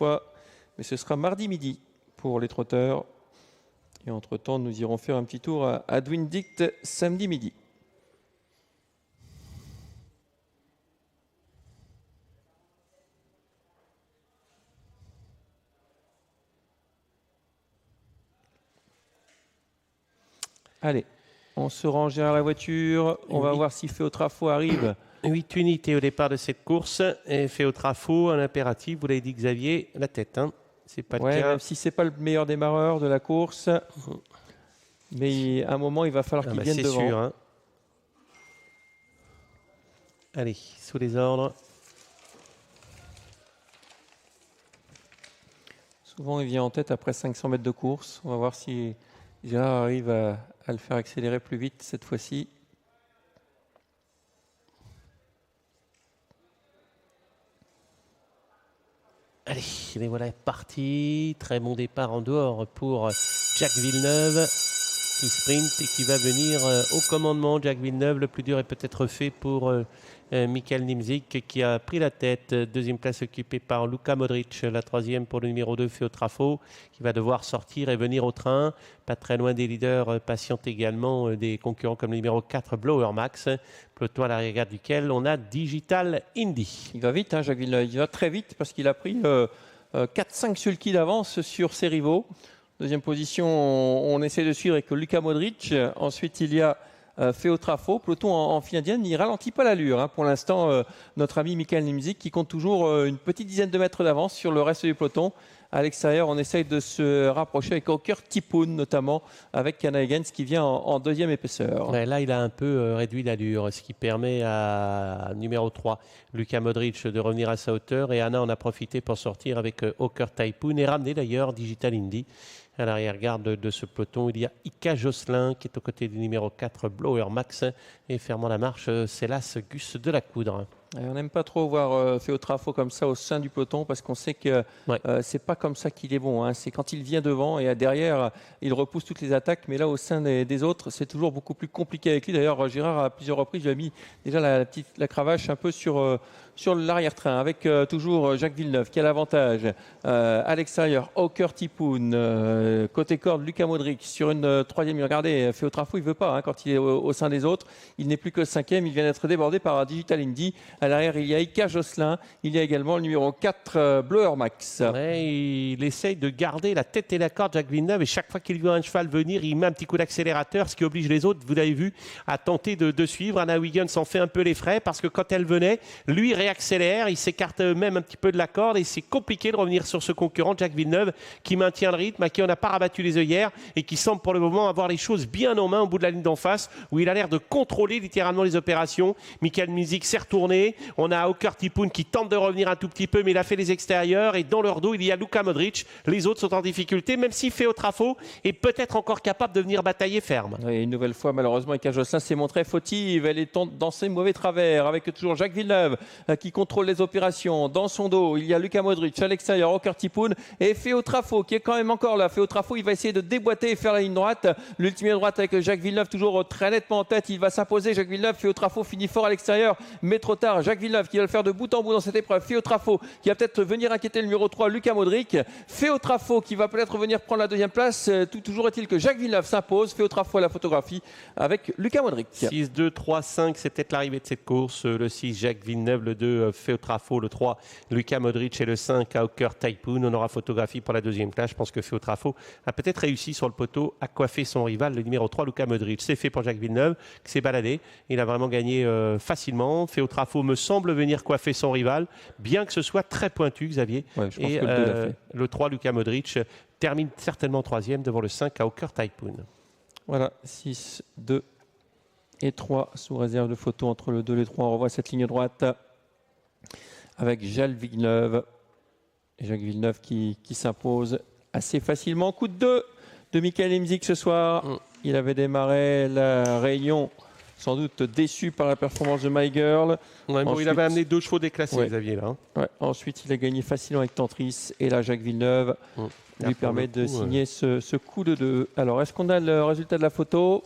fois, mais ce sera mardi midi pour les trotteurs. Et entre-temps, nous irons faire un petit tour à Dwindict samedi midi. Allez, on se range à la voiture. On va voir si Féotrafo arrive. 8 unités au départ de cette course. Et Féotrafo, un impératif, vous l'avez dit Xavier, la tête. Hein. C'est pas le cas. Même si c'est pas le meilleur démarreur de la course. Mais à un moment, il va falloir qu'il vienne devant. C'est sûr. Hein. Allez, sous les ordres. Souvent, il vient en tête après 500 mètres de course. On va voir si Gérard arrive à le faire accélérer plus vite cette fois-ci. Allez, les voilà partis. Très bon départ en dehors pour Jacques Villeneuve qui sprint et qui va venir au commandement. Jacques Villeneuve, le plus dur est peut-être fait pour Michael Nimzik qui a pris la tête. Deuxième place occupée par Luka Modric. La troisième pour le numéro 2, Féotrafo, qui va devoir sortir et venir au train. Pas très loin des leaders, patiente également des concurrents comme le numéro 4, Blower Max. Peloton à l'arrière duquel on a Digital Indy. Il va vite, hein, Jacques Villeneuve. Il va très vite parce qu'il a pris 4-5 sulky d'avance sur ses rivaux. Deuxième position, on essaie de suivre avec Luka Modric. Ensuite, il y a Féotrafo. Peloton en file indienne, il ne ralentit pas l'allure. Hein. Pour l'instant, notre ami Michael Nimzik qui compte toujours une petite dizaine de mètres d'avance sur le reste du peloton. À l'extérieur, on essaye de se rapprocher avec Oker Tipoun, notamment avec Kana Higgins qui vient en deuxième épaisseur. Ouais, là, il a un peu réduit l'allure, ce qui permet à numéro 3, Luka Modric, de revenir à sa hauteur. Et Anna en a profité pour sortir avec Oker Tipoun et ramener d'ailleurs Digital Indy. À l'arrière-garde de ce peloton, il y a Ika Josselin qui est aux côtés du numéro 4, Blower Max. Et fermant la marche, c'est là ce Gus de la Coudre. Et on n'aime pas trop voir Féotrafo comme ça au sein du peloton parce qu'on sait que c'est pas comme ça qu'il est bon. Hein. C'est quand il vient devant et derrière, il repousse toutes les attaques. Mais là, au sein des autres, c'est toujours beaucoup plus compliqué avec lui. D'ailleurs, Gérard, à plusieurs reprises, lui a mis déjà la cravache un peu sur l'arrière-train avec toujours Jacques Villeneuve qui a l'avantage. À l'extérieur, Oker Tipoun, côté corde, Luka Modric sur une troisième. Regardez, Féotrafo, il veut pas hein, quand il est au sein des autres. Il n'est plus que cinquième. Il vient d'être débordé par Digital Indy. À l'arrière, il y a Ika Josselin. Il y a également le numéro 4, Blower Max. Ouais, il essaye de garder la tête et la corde, Jacques Villeneuve. Et chaque fois qu'il voit un cheval venir, il met un petit coup d'accélérateur, ce qui oblige les autres, vous l'avez vu, à tenter de suivre. Anna Wiggins s'en fait un peu les frais parce que quand elle venait, lui réaccélère. Il s'écarte même un petit peu de la corde. Et c'est compliqué de revenir sur ce concurrent, Jacques Villeneuve, qui maintient le rythme, à qui on n'a pas rabattu les œillères et qui semble pour le moment avoir les choses bien en main au bout de la ligne d'en face, où il a l'air de contrôler littéralement les opérations. Michael Nimzik s'est retourné. On a Oker Tipoun qui tente de revenir un tout petit peu, mais il a fait les extérieurs. Et dans leur dos, il y a Luka Modric. Les autres sont en difficulté, même si Féotrafo est peut-être encore capable de venir batailler ferme. Et une nouvelle fois, malheureusement, Ika Josselin s'est montré fautive. Elle est dans ses mauvais travers, avec toujours Jacques Villeneuve qui contrôle les opérations. Dans son dos, il y a Luka Modric. À l'extérieur, Oker Tipoun et Féotrafo qui est quand même encore là. Féotrafo, il va essayer de déboîter et faire la ligne droite. L'ultime droite avec Jacques Villeneuve, toujours très nettement en tête. Il va s'imposer, Jacques Villeneuve. Féotrafo finit fort à l'extérieur, mais trop tard. Jacques Villeneuve qui va le faire de bout en bout dans cette épreuve. Féotrafo qui va peut-être venir inquiéter le numéro 3, Luka Modric. Féotrafo qui va peut-être venir prendre la deuxième place. Toujours est-il que Jacques Villeneuve s'impose. Féotrafo à la photographie avec Luka Modric. 6, 2, 3, 5, c'est peut-être l'arrivée de cette course. Le 6, Jacques Villeneuve. Le 2, Féotrafo. Le 3, Luka Modric. Et le 5, Oker Tipoun. On aura photographie pour la deuxième place. Je pense que Féotrafo a peut-être réussi sur le poteau à coiffer son rival, le numéro 3, Luka Modric. C'est fait pour Jacques Villeneuve qui s'est baladé. Il a vraiment gagné facilement. Féotrafo me semble venir coiffer son rival, bien que ce soit très pointu, Xavier. Ouais, je pense que le 3, Luka Modric, termine certainement troisième devant le 5, Oker Tipoun. Voilà, 6, 2 et 3 sous réserve de photo entre le 2 et le 3. On revoit cette ligne droite avec Jacques Villeneuve. Et Jacques Villeneuve qui s'impose assez facilement. Coup de 2 de Michael Nimzik ce soir. Il avait démarré la réunion sans doute déçu par la performance de My Girl. Ouais, ensuite, il avait amené 2 chevaux déclassés, Xavier. Là. Ouais. Ensuite, il a gagné facilement avec Tantris. Et là, Jacques Villeneuve lui permet de signer ce coup de 2. Alors, est-ce qu'on a le résultat de la photo?